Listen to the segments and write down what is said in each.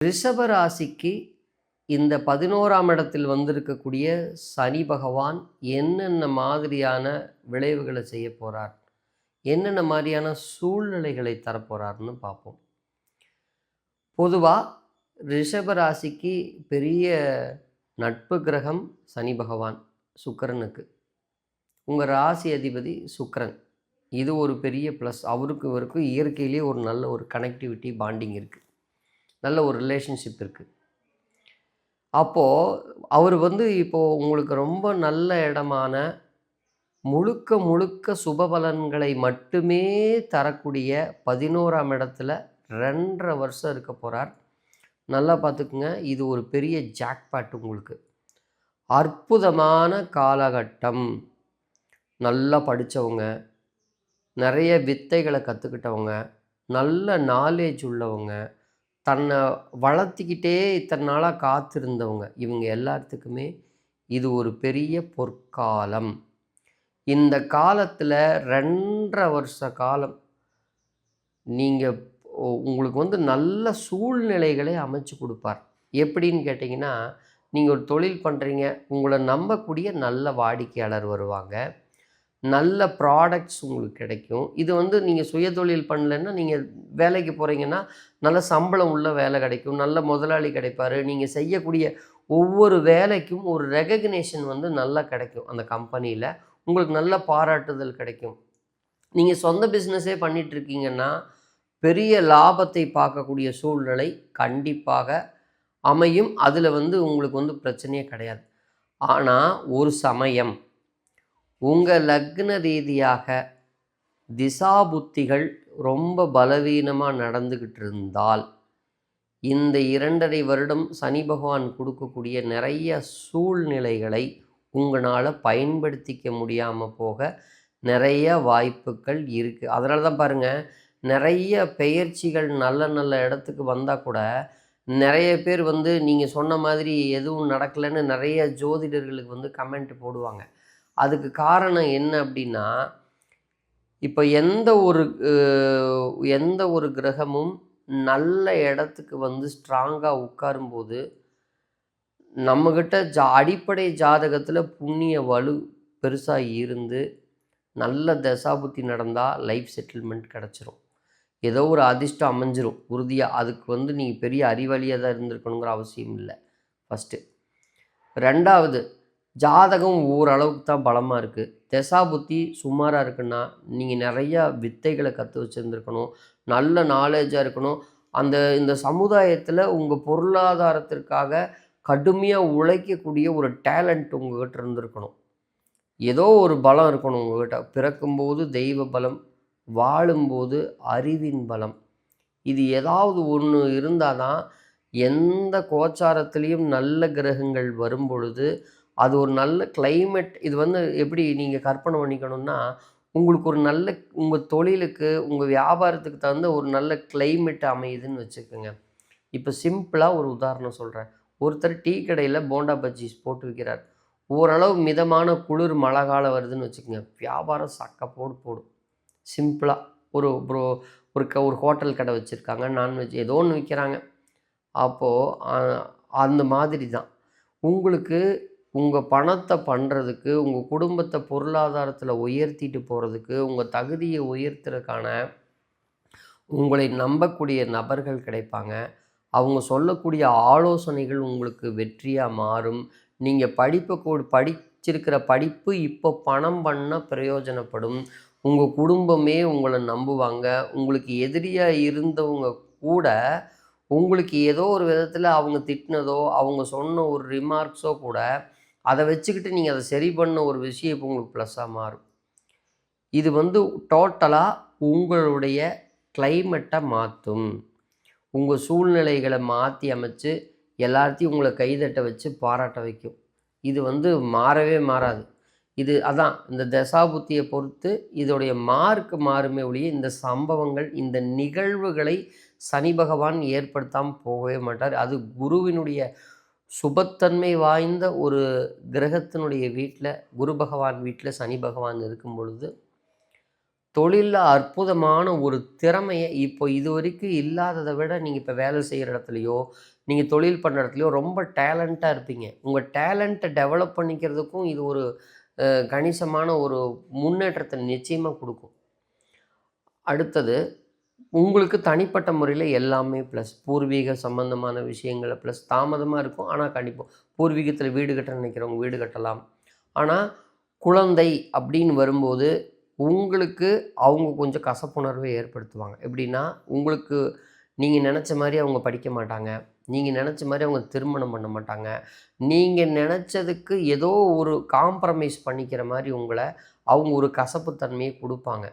ரிஷப ராசிக்கு இந்த 11ஆம் இடத்தில் வந்திருக்கக்கூடிய சனி பகவான் என்னென்ன மாதிரியான விளைவுகளை செய்ய போகிறார், என்னென்ன மாதிரியான சூழ்நிலைகளை தரப்போகிறார்னு பார்ப்போம். பொதுவாக ரிஷப ராசிக்கு பெரிய நட்பு கிரகம் சனி பகவான் சுக்கிரனுக்கு. உங்கள் ராசி அதிபதி சுக்கிரன். இது ஒரு பெரிய ப்ளஸ். அவருக்கு இவருக்கும் இயற்கையிலேயே ஒரு நல்ல ஒரு கனெக்டிவிட்டி பாண்டிங் இருக்குது, நல்ல ஒரு ரிலேஷன்ஷிப் இருக்குது. அப்போது அவர் இப்போது உங்களுக்கு ரொம்ப நல்ல இடமான முழுக்க முழுக்க சுபபலன்களை மட்டுமே தரக்கூடிய 11ஆம் இடத்துல 2.5 வருஷம் இருக்க போகிறார். நல்லா பார்த்துக்குங்க, இது ஒரு பெரிய ஜாக்பாட் உங்களுக்கு. அற்புதமான காலகட்டம். நல்லா படித்தவங்க, நிறைய வித்தைகளை கற்றுக்கிட்டவங்க, நல்ல நாலேஜ் உள்ளவங்க, தன்னை வளர்த்திக்கிட்டே இத்தனை நாளாக காத்திருந்தவங்க, இவங்க எல்லாத்துக்குமே இது ஒரு பெரிய பொற்காலம். இந்த காலத்தில் 2.5 வருஷ காலம் நீங்கள் உங்களுக்கு நல்ல சூழ்நிலைகளை அமைச்சு கொடுப்பார். எப்படின்னு கேட்டிங்கன்னா, நீங்கள் ஒரு தொழில் பண்ணுறீங்க, உங்களை நம்பக்கூடிய நல்ல வாடிக்கையாளர் வருவாங்க, நல்ல ப்ராடக்ட்ஸ் உங்களுக்கு கிடைக்கும். இது நீங்கள் சுயதொழில் பண்ணலைன்னா, நீங்கள் வேலைக்கு போகிறீங்கன்னா நல்ல சம்பளம் உள்ள வேலை கிடைக்கும், நல்ல முதலாளி கிடைப்பார். நீங்கள் செய்யக்கூடிய ஒவ்வொரு வேலைக்கும் ஒரு ரெகக்னேஷன் நல்லா கிடைக்கும். அந்த கம்பெனியில் உங்களுக்கு நல்ல பாராட்டுதல் கிடைக்கும். நீங்கள் சொந்த பிஸ்னஸே பண்ணிகிட்ருக்கீங்கன்னா பெரிய லாபத்தை பார்க்கக்கூடிய சூழ்நிலை கண்டிப்பாக அமையும். அதில் உங்களுக்கு பிரச்சனையே கிடையாது. ஆனால் ஒரு சமயம் உங்கள் லக்ன ரீதியாக திசாபுத்திகள் ரொம்ப பலவீனமாக நடந்துக்கிட்டு இருந்தால், இந்த 2.5 வருடம் சனி பகவான் கொடுக்கக்கூடிய நிறைய சூழ்நிலைகளை உங்களால் பயன்படுத்திக்க முடியாமல் போக நிறைய வாய்ப்புகள் இருக்குது. அதனால தான் பாருங்கள், நிறைய பெயர்ச்சிகள் நல்ல நல்ல இடத்துக்கு வந்தால் கூட நிறைய பேர் நீங்கள் சொன்ன மாதிரி எதுவும் நடக்கலைன்னு நிறைய ஜோதிடர்களுக்கு கமெண்ட் போடுவாங்க. அதுக்கு காரணம் என்ன அப்படின்னா, இப்போ எந்த ஒரு கிரகமும் நல்ல இடத்துக்கு ஸ்ட்ராங்காக உட்காரும்போது நம்மக்கிட்ட அடிப்படை ஜாதகத்தில் புண்ணிய வலு பெருசாக இருந்து நல்ல தசாபுத்தி நடந்தால் லைஃப் செட்டில்மெண்ட் கிடச்சிரும். ஏதோ ஒரு அதிர்ஷ்டம் அமைஞ்சிரும் உறுதியாக. அதுக்கு நீங்கள் பெரிய அறிவாளியாக தான் இருந்திருக்கணுங்கிற அவசியம் இல்லை. ஃபஸ்ட்டு. 2வது, ஜாதகம் ஓரளவுக்கு தான் பலமாக இருக்குது, தசாபுத்தி சுமாராக இருக்குன்னா நீங்கள் நிறையா வித்தைகளை கற்று வச்சுருந்துருக்கணும், நல்ல நாலேஜாக இருக்கணும். இந்த சமுதாயத்தில் உங்கள் பொருளாதாரத்திற்காக கடுமையாக உழைக்கக்கூடிய ஒரு டேலண்ட் உங்கள்கிட்ட இருந்திருக்கணும். ஏதோ ஒரு பலம் இருக்கணும் உங்கள்கிட்ட. பிறக்கும்போது தெய்வ பலம், வாழும்போது அறிவின் பலம். இது ஏதாவது ஒன்று இருந்தால் தான் எந்த கோச்சாரத்துலேயும் நல்ல கிரகங்கள் வரும் பொழுது அது ஒரு நல்ல கிளைமேட். இது எப்படி நீங்கள் கற்பனை பண்ணிக்கணும்னா, உங்களுக்கு ஒரு நல்ல உங்கள் தொழிலுக்கு உங்கள் வியாபாரத்துக்கு தகுந்த ஒரு நல்ல கிளைமேட் அமையுதுன்னு வச்சுக்கோங்க. இப்போ சிம்பிளாக ஒரு உதாரணம் சொல்கிறேன். ஒருத்தர் டீ கடையில் போண்டா பஜ்ஜிஸ் போட்டு விற்கிறார். ஓரளவு மிதமான குளிர் மழை காலம் வருதுன்னு வச்சுக்கோங்க, வியாபாரம் சக்க போடும். சிம்பிளாக ஒரு ஹோட்டல் கடை வச்சுருக்காங்க, நான்வெஜ் ஏதோ ஒன்று விற்கிறாங்க. அப்போது அந்த மாதிரி தான் உங்களுக்கு உங்கள் பணத்தை பண்ணுறதுக்கு, உங்கள் குடும்பத்தை பொருளாதாரத்தில் உயர்த்திட்டு போகிறதுக்கு, உங்கள் தகுதியை உயர்த்துறதுக்கான உங்களை நம்பக்கூடிய நபர்கள் கிடைப்பாங்க. அவங்க சொல்லக்கூடிய ஆலோசனைகள் உங்களுக்கு வெற்றியாக மாறும். நீங்கள் படிச்சிருக்கிற படிப்பு இப்போ பணம் பண்ண பிரயோஜனப்படும். உங்கள் குடும்பமே உங்களை நம்புவாங்க. உங்களுக்கு எதிரியாக இருந்தவங்க கூட உங்களுக்கு ஏதோ ஒரு விதத்தில் அவங்க திட்டினதோ, அவங்க சொன்ன ஒரு ரிமார்க்ஸோ கூட அதை வச்சுக்கிட்டு நீங்கள் அதை சரி பண்ண ஒரு விஷயம் இப்போ உங்களுக்கு ப்ளஸ்ஸாக மாறும். இது டோட்டலாக உங்களுடைய கிளைமேட்டை மாற்றும். உங்கள் சூழ்நிலைகளை மாற்றி அமைச்சு எல்லாத்தையும் உங்களை கைதட்ட வச்சு பாராட்ட வைக்கும். இது மாறவே மாறாது. அதான் இந்த தசாபுத்தியை பொறுத்து இதோடைய மார்க் மாறுமே ஒழிய இந்த சம்பவங்கள், இந்த நிகழ்வுகளை சனி பகவான் ஏற்படுத்தாமல் போகவே மாட்டார். அது குருவினுடைய சுபத்தன்மை வாய்ந்த ஒரு கிரகத்தினுடைய வீட்டில், குரு பகவான் வீட்டில் சனி பகவான் இருக்கும் பொழுது தொழில்ல அற்புதமான ஒரு திறமைய இப்போ இதுவரைக்கும் இல்லாதத விட நீங்க இப்ப வேலை செய்ற இடத்துலயோ, நீங்க தொழில் பண்ற இடத்துலயோ ரொம்ப டேலண்ட்டா இருப்பீங்க. உங்க டேலண்ட்ட டெவலப் பண்ணிக்கிறதுக்கும் இது ஒரு கணிசமான ஒரு முன்னேற்றத்த நிச்சயமா குடுக்கும். அடுத்தது உங்களுக்கு தனிப்பட்ட முறையில எல்லாமே ப்ளஸ். பூர்வீக சம்பந்தமான விஷயங்கள ப்ளஸ். தாமதமா இருக்கும். ஆனா கண்டிப்பா பூர்வீகத்தில வீடு கட்ட நினைக்கிறவங்க வீடு கட்டலாம். ஆனா, குழந்தை அப்படின்னு வரும்போது, உங்களுக்கு அவங்க கொஞ்சம் கசப்புணர்வை ஏற்படுத்துவாங்க. எப்படின்னா, உங்களுக்கு நீங்க நெனச்ச மாரி அவங்க படிக்க மாட்டாங்க. நீங்க நெனச்ச மாரி அவங்க திருமணம் பண்ண மாட்டாங்க. நீங்க நெனச்சதுக்கு ஏதோ ஒரு காம்ப்ரமைஸ் பண்ணிக்கிற மாரி அவங்க ஒரு கசப்பு தன்மைய குடுப்பாங்க.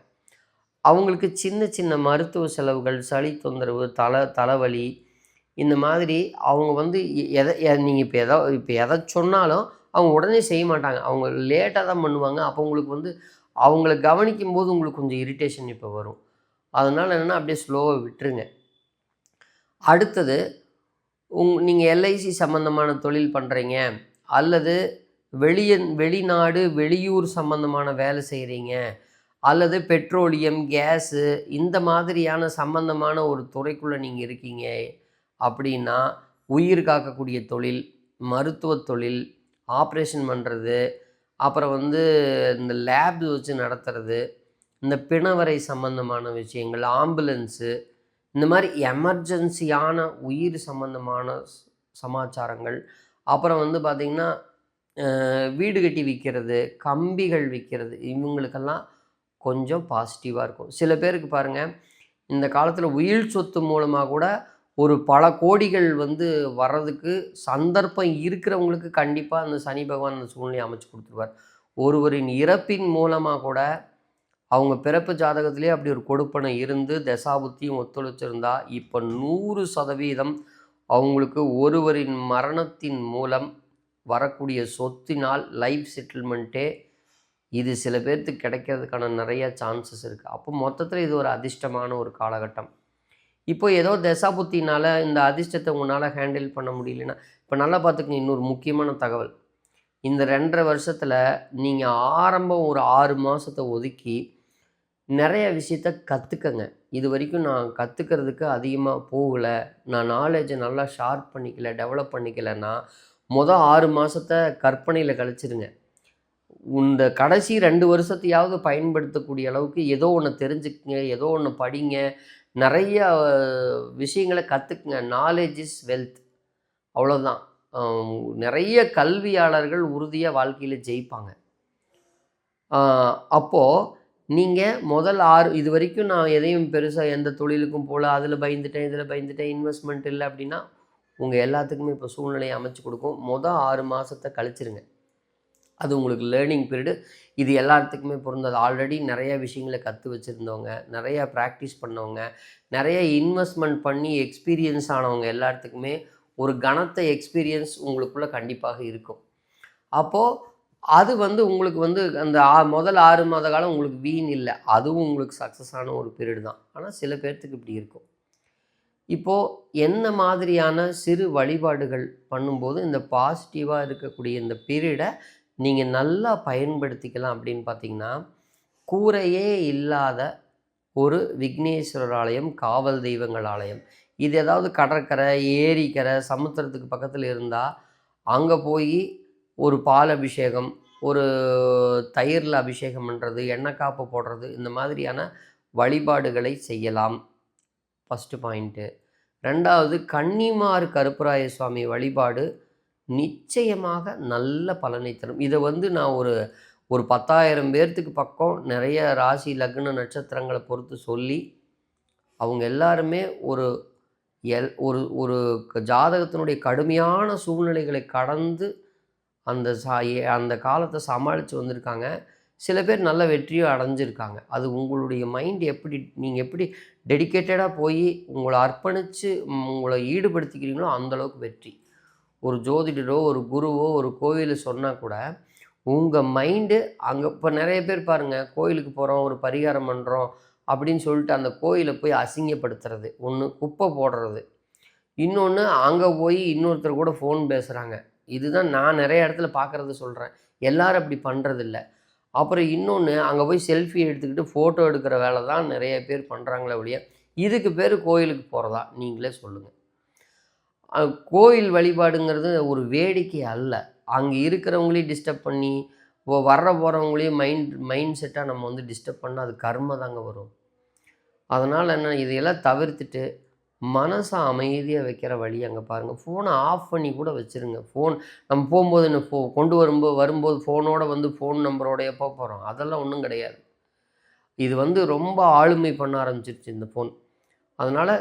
அவங்களுக்கு சின்ன சின்ன மருத்துவ செலவுகள், சளி தொந்தரவு, தலைவலி இந்த மாதிரி அவங்க வந்து நீங்க இப்ப எத சொன்னாலும் அவங்க உடனே செய்ய மாட்டாங்க. அவங்க லேட்டா தான் பண்ணுவாங்க. அப்போ உங்களுக்கு வந்து அவங்கள கவனிக்கும்போது உங்களுக்கு கொஞ்சம் இரிட்டேஷன் இப்ப வரும். அதனால என்னன்னா அப்படியே ஸ்லோவா விட்டுருங்க. அடுத்தது நீங்க எல்ஐசி சம்மந்தமான தொழில் பண்றீங்க, அல்லது வெளிநாடு, வெளியூர் சம்மந்தமான வேலை செய்றீங்க, அல்லது பெட்ரோலியம், கேஸு இந்த மாதிரியான சம்மந்தமான ஒரு துறைக்குள்ள நீங்க இருக்கீங்க அப்படின்னா, உயிர் காக்கக்கூடிய தொழில், மருத்துவத் தொழில், ஆப்ரேஷன் பண்றது, அப்புறம் வந்து இந்த லேப் வச்சு நடத்துறது, இந்த பிணவறை சம்மந்தமான விஷயங்கள், ஆம்புலன்ஸு இந்த மாரி எமர்ஜென்சியான உயிர் சம்மந்தமான சமாச்சாரங்கள். அப்புறம் வந்து பார்த்தீங்கன்னா, வீடு கட்டி விக்கிறது, கம்பிகள் விக்கிறது, இவங்களுக்கெல்லாம் கொஞ்சம் பாசிட்டிவா இருக்கும். சில பேருக்கு பாருங்க, இந்த காலத்தில உயில் சொத்து மூலமா கூட ஒரு பல கோடிகள் வந்து வர்றதுக்கு சந்தர்ப்பம் இருக்கிறவங்களுக்கு கண்டிப்பா அந்த சனி பகவான் அந்த சூழ்நிலைய அமைச்சு குடுத்துருவார். ஒருவரின் இறப்பின் மூலமா கூட அவங்க பிறப்பு ஜாதகத்திலேயே அப்படி ஒரு கொடுப்பனை இருந்து தசாபுத்தியும் ஒத்துழைச்சிருந்தா, இப்ப 100% அவங்களுக்கு ஒருவரின் மரணத்தின் மூலம் வரக்கூடிய சொத்தினால் லைஃப் செட்டில்மெண்ட்டே இது சில பேர்த்துக்கு கிடைக்கிறதுக்கான நிறைய சான்சஸ் இருக்கு. அப்போ மொத்தத்தில இது ஒரு அதிர்ஷ்டமான ஒரு காலகட்டம். இப்போ ஏதோ தசாபுத்தினால இந்த அதிர்ஷ்டத்த உங்கனால ஹேண்டில் பண்ண முடியலன்னா, இப்ப நல்லா பார்த்துக்கங்க இன்னொரு முக்கியமான தகவல். இந்த 2 1/2 வருஷத்துல நீங்க ஆரம்பம் ஒரு 6 மாசத்த ஒதுக்கி நெறைய விஷயத்த கத்துக்கங்க. இதுவரைக்கும் நான் கத்துக்கிறதுக்கு அதிகமா போகல. நான் நாலேட்ஜ நல்லா ஷார்ப் பண்ணிக்கல, டெவலப் பண்ணிக்கலன்னா, 6 மாசத்த கற்பனையில கழிச்சிருங்க. இந்த கடைசி 2 வருஷத்தையாவது பயன்படுத்தக்கூடிய அளவுக்கு ஏதோ ஒண்ண தெரிஞ்சுக்கங்க, ஏதோ ஒண்ணு படிங்க. நெறைய விஷயங்கள கத்துக்குங்க. Knowledge is wealth. அவ்வளோதான். அ நெறைய கல்வியாளர்கள் உறுதியா வாழ்க்கையில ஜெயிப்பாங்க. ஆ அப்போ நீங்க முதல் 6 இதுவரைக்கும் நான் எதையும் பெருசா எந்த தொழிலுக்கும் போல, அதில பயந்துட்டேன், இதில பயந்துட்டேன், இன்வெஸ்ட்மென்ட் இல்ல அப்டின்னா, உங்க எல்லாத்துக்குமே இப்போ சூழ்நிலைய அமைச்சு குடுக்கும். 6 மாசத்த கழிச்சிருங்க. அது உங்களுக்கு லேர்னிங் பீரியடு. இது எல்லாத்துக்குமே பொருந்தாது. ஆல்ரெடி நெறைய விஷயங்கள கத்து வச்சிருந்தவங்க, நெறைய பிராக்டிஸ் பண்ணவங்க, நெறைய இன்வெஸ்ட்மென்ட் பண்ணி எக்ஸ்பீரியன்ஸ் ஆனவங்க எல்லாத்துக்குமே ஒரு கனத்த எக்ஸ்பீரியன்ஸ் உங்களுக்குள்ள கண்டிப்பாக இருக்கும். அப்போ அது வந்து உங்களுக்கு வந்து அந்த முதல் 6 மாத காலம் உங்களுக்கு வீண் இல்ல. அதுவும் உங்களுக்கு சக்சஸ் ஆன ஒரு பீரியட் தான். ஆனா சில பேர்த்துக்கு இப்படி இருக்கும். இப்போ என்ன மாதிரியான சிறு வழிபாடுகள் பண்ணும்போது இந்த பாசிட்டிவா இருக்கக்கூடிய இந்த பீரியட நீங்க நல்லா பயன்படுத்திக்கலாம் அப்படின்னு பார்த்தீங்கன்னா, கூரையே இல்லாத ஒரு விக்னேஸ்வரர் ஆலயம், காவல் தெய்வங்கள் ஆலயம். இது ஏதாவது கடற்கரை, ஏரிக்கரை, சமுத்திரத்துக்கு பக்கத்தில இருந்தா, அங்க போயி ஒரு பால் அபிஷேகம், ஒரு தயிர்ல அபிஷேகம் பண்றது, எண்ணெய் காப்பு போடுறது, இந்த மாதிரியான வழிபாடுகளை செய்யலாம். First point. 2வது கன்னிமார் கருப்பராய சுவாமி வழிபாடு நிச்சயமாக நல்ல பலனை தரும். இத வந்து நான் ஒரு ஒரு 10,000 பேர்த்துக்கு பக்கம் நெறைய ராசி, லக்ன, நட்சத்திரங்கள பொறுத்து சொல்லி, அவங்க எல்லாருமே ஒரு ஒரு ஒரு ஜாதகத்தினுடைய கடுமையான சூழ்நிலைகளை கடந்து அந்த அந்த காலத்த சமாளிச்சு வந்திருக்காங்க. சில பேர் நல்ல வெற்றியும் அடைஞ்சிருக்காங்க. அது உங்களுடைய மைண்ட் நீங்க எப்படி டெடிகேட்டடா போயி உங்கள அர்ப்பணிச்சு உங்கள ஈடுபடுத்திக்கிறீங்களோ, அந்த அளவுக்கு வெற்றி. ஒரு ஜோதிடரோ, ஒரு குருவோ, ஒரு கோவில்ல சொன்னா கூட, உங்க மைண்டு அங்க இப்ப நெறைய பேர் பாருங்க, கோயிலுக்கு போறோம், ஒரு பரிகாரம் பண்றோம் அப்படின்னு சொல்லிட்டு அந்த கோயில போய் அசிங்கப்படுத்துறது. ஒண்ணு குப்பை போடுறது. இன்னொன்னு அங்க போய் இன்னொருத்தர் கூட ஃபோன் பேசுறாங்க. இதுதான் நான் நெறைய இடத்துல பார்க்கறத சொல்றேன். எல்லாரும் அப்படி பண்றதில்ல. அப்புறம் இன்னொன்று, அங்கே போய் செல்ஃபி எடுத்துக்கிட்டு ஃபோட்டோ எடுக்கிற வேலை தான் நிறைய பேர் பண்ணுறாங்களே ஒழிய, இதுக்கு பேர் கோயிலுக்கு போகிறதா? நீங்களே சொல்லுங்கள். கோயில் வழிபாடுங்கிறது ஒரு வேடிக்கை அல்ல. அங்கே இருக்கிறவங்களையும் டிஸ்டர்ப் பண்ணி, வர்ற போகிறவங்களையும் மைண்ட் செட்டாக நம்ம வந்து டிஸ்டர்ப் பண்ணால் அது கர்ம தாங்க வரும். அதனால் என்ன, இதையெல்லாம் தவிர்த்துட்டு மனசை அமைதியாக வைக்கிற வழி அங்கே பாருங்கள். ஃபோனை ஆஃப் பண்ணி கூட வச்சுருங்க. நம்ம போகும்போது என்ன கொண்டு வரும்போது ஃபோனோடு வந்து ஃபோன் நம்பரோடையே போகிறோம். அதெல்லாம் ஒன்றும் கிடையாது. இது வந்து ரொம்ப ஆளுமை பண்ண ஆரம்பிச்சிருச்சு இந்த ஃபோன். அதனால்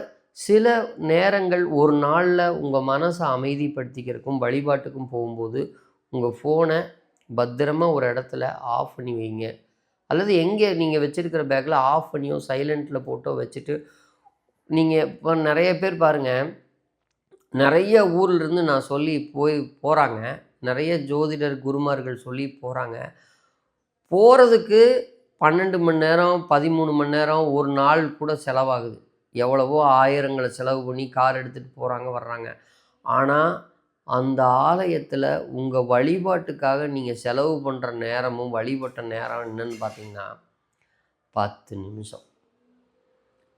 சில நேரங்கள் ஒரு நாளில் உங்கள் மனசை அமைதிப்படுத்திக்கிறதுக்கும் வழிபாட்டுக்கும் போகும்போது உங்கள் ஃபோனை பத்திரமா ஒரு இடத்துல ஆஃப் பண்ணி வைங்க. அல்லது எங்கே நீங்கள் வச்சுருக்கிற பேக்கில் ஆஃப் பண்ணியோ சைலண்ட்டில் போட்டோ வச்சுட்டு, நீங்கள் இப்போ நிறைய பேர் பாருங்கள், நிறைய ஊர்லேருந்து நான் சொல்லி போகிறாங்க. நிறைய ஜோதிடர் குருமார்கள் சொல்லி போகிறாங்க. போகிறதுக்கு 12 மணி நேரம் 13 மணி நேரம் ஒரு நாள் கூட செலவாகுது. எவ்வளவோ ஆயிரங்களை செலவு பண்ணி கார் எடுத்துகிட்டு போகிறாங்க வர்றாங்க. ஆனால் அந்த ஆலயத்தில் உங்கள் வழிபாட்டுக்காக நீங்கள் செலவு பண்ணுற நேரமும் வழிபட்ட நேரம் என்னன்னு பார்த்தீங்கன்னா 10 நிமிஷம்.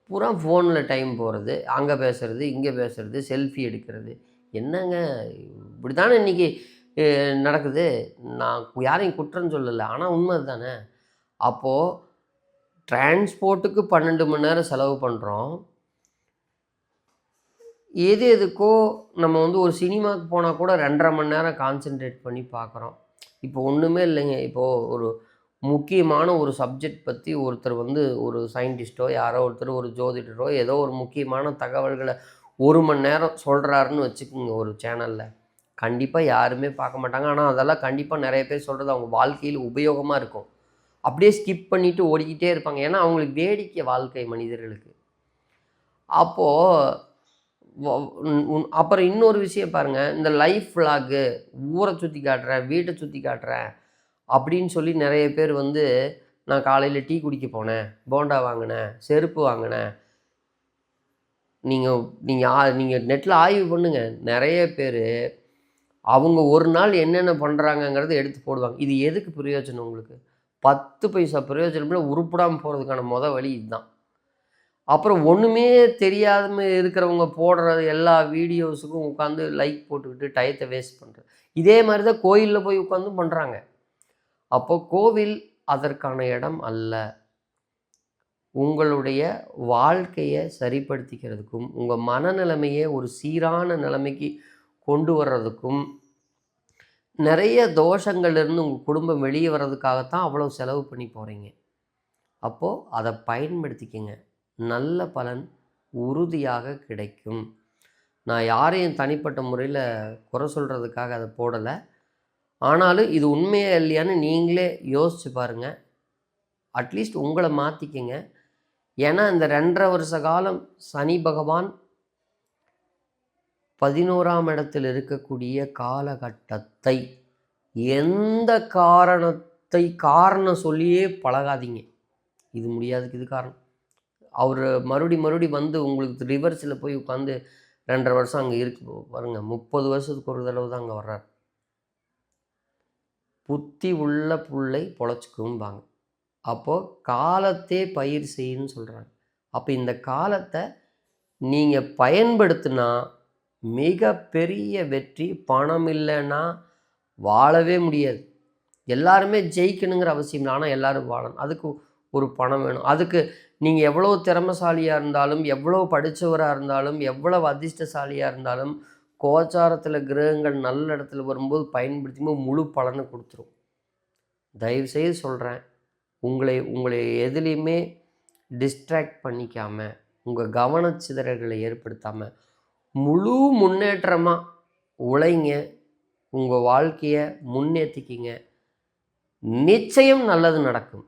பூரா ஃபோனில் டைம் போகிறது, அங்கே பேசுகிறது, இங்கே பேசுகிறது, செல்ஃபி எடுக்கிறது. என்னங்க இப்படி தானே இன்றைக்கி நடக்குது. நான் யாரையும் குற்றம் சொல்லலை, ஆனால் உண்மை தானே. அப்போது டிரான்ஸ்போர்ட்டுக்கு 12 மணி நேரம் செலவு பண்ணுறோம். எதுக்கோ நம்ம வந்து ஒரு சினிமாவுக்கு போனால் கூட 2.5 மணி நேரம் கான்சென்ட்ரேட் பண்ணி பார்க்குறோம். இப்போ ஒன்றுமே இல்லைங்க. இப்போது ஒரு முக்கியமான ஒரு சப்ஜெக்ட் பற்றி ஒருத்தர் வந்து ஒரு சயின்டிஸ்ட்டோ யாரோ ஒருத்தர் ஒரு ஜோதிடரோ ஏதோ ஒரு முக்கியமான தகவல்களை 1 மணி நேரம் சொல்கிறாருன்னு வச்சுக்கோங்க ஒரு சேனலில். கண்டிப்பாக யாருமே பார்க்க மாட்டாங்க. ஆனால் அதெல்லாம் கண்டிப்பாக நிறைய பேர் சொல்கிறது அவங்க வாழ்க்கையில் உபயோகமாக இருக்கும். அப்படியே ஸ்கிப் பண்ணிவிட்டு ஓடிக்கிட்டே இருப்பாங்க. ஏன்னா அவங்களுக்கு வேடிக்கை வாழ்க்கை மனிதர்களுக்கு. அப்போது அப்புறம் இன்னொரு விஷயம் பாருங்கள், இந்த லைஃப் விளாகு ஊரை சுற்றி காட்டுறேன், வீட்டை சுற்றி காட்டுறேன் அப்படின்னு சொல்லி நிறைய பேர் வந்து நான் காலையில் டீ குடிக்க போனேன், போண்டா வாங்கினேன், செருப்பு வாங்கினேன். நீங்கள் நெட்டில் ஆய்வு பண்ணுங்கள். நிறைய பேர் அவங்க ஒரு நாள் என்னென்ன பண்ணுறாங்கங்கிறத எடுத்து போடுவாங்க. இது எதுக்கு பிரயோஜனம் உங்களுக்கு? 10 பைசா பிரயோஜனம் உருப்படாமல் போகிறதுக்கான வழி இதுதான். அப்புறம் ஒன்றுமே தெரியாமல் இருக்கிறவங்க போடுற எல்லா வீடியோஸுக்கும் உட்காந்து லைக் போட்டுக்கிட்டு டயத்தை வேஸ்ட் பண்ணுறது. இதே மாதிரி தான் கோயிலில் போய் உட்காந்து பண்ணுறாங்க. அப்போது கோவில் அதற்கான இடம் அல்ல. உங்களுடைய வாழ்க்கையை சரிப்படுத்திக்கிறதுக்கும் உங்கள் மனநிலைமையை ஒரு சீரான நிலைமைக்கு கொண்டு வர்றதுக்கும் நிறைய தோஷங்கள்லேருந்து உங்கள் குடும்பம் வெளியே வர்றதுக்காகத்தான் அவ்வளோ செலவு பண்ணி போகிறீங்க. அப்போது அதை பயன்படுத்திக்கங்க. நல்ல பலன் உறுதியாக கிடைக்கும். நான் யாரையும் தனிப்பட்ட முறையில் குறை சொல்கிறதுக்காக அதை போடலை. ஆனாலும் இது உண்மையா இல்லையான்னு நீங்களே யோசித்து பாருங்கள். அட்லீஸ்ட் உங்களை மாற்றிக்கங்க. ஏன்னா இந்த 2.5 வருஷ காலம் சனி பகவான் 11ஆம் இடத்தில் இருக்கக்கூடிய காலகட்டத்தை எந்த காரணம் சொல்லியே பழகாதீங்க. இது முடியாதுக்கு இது காரணம். அவர் மறுபடி வந்து உங்களுக்கு ரிவர்ஸில் போய் உட்காந்து 2.5 வருஷம் அங்கே இருக்கு பாருங்கள். 30 வருஷத்துக்கு ஒரு தடவை தான் அங்கே வர்றார். புத்தி உள்ள புள்ளை பொழைச்சிக்கும்பாங்க. அப்போது காலத்தே பயிர் செய்யுன்னு சொல்கிறாங்க. அப்போ இந்த காலத்தை நீங்கள் பயன்படுத்தினா மிகப்பெரிய வெற்றி. பணம் இல்லைன்னா வாழவே முடியாது. எல்லாருமே ஜெயிக்கணுங்கிற அவசியம் இல்லை, ஆனால் எல்லோரும் வாழணும். அதுக்கு ஒரு பணம் வேணும். அதுக்கு நீங்கள் எவ்வளோ திறமைசாலியாக இருந்தாலும், எவ்வளோ படித்தவராக இருந்தாலும், எவ்வளவு அதிர்ஷ்டசாலியாக இருந்தாலும், கோச்சாரத்தில் கிரகங்கள் நல்ல இடத்துல வரும்போது பயன்படுத்தும்போது முழு பலனை கொடுத்துரும். தயவுசெய்து சொல்கிறேன், உங்களை எதுலேயுமே டிஸ்ட்ராக்ட் பண்ணிக்காமல், உங்கள் கவனச்சிதறல்களை ஏற்படுத்தாமல் முழு முன்னேற்றமாக உழைங்க. உங்கள் வாழ்க்கையை முன்னேற்றிக்கிங்க. நிச்சயம் நல்லது நடக்கும்.